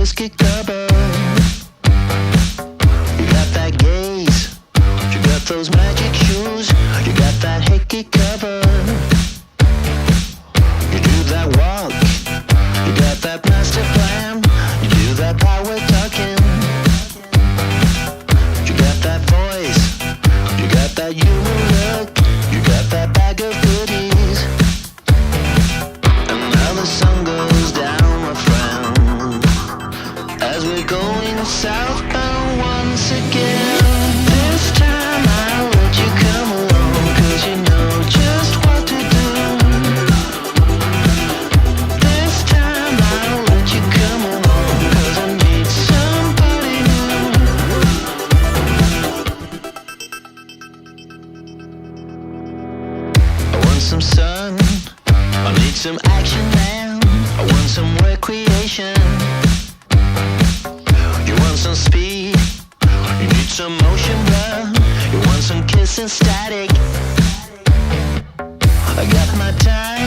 whiskey cupboard. You got that gaze, you got those magic shoes, you got that hickey cover. You do that walk, you got that master plan, you do that power talking. You got that voice, you got that human look, you got that bag of goodies. And now the sun goes down, my friend, as we're going southbound once again. This time I'll let you come along, 'cause you know just what to do. This time I'll let you come along, 'cause I need somebody new. I want some sun, I need some action now, I want some recreation. You want some speed, you need some motion, bruh. You want some kiss and static. I got my time,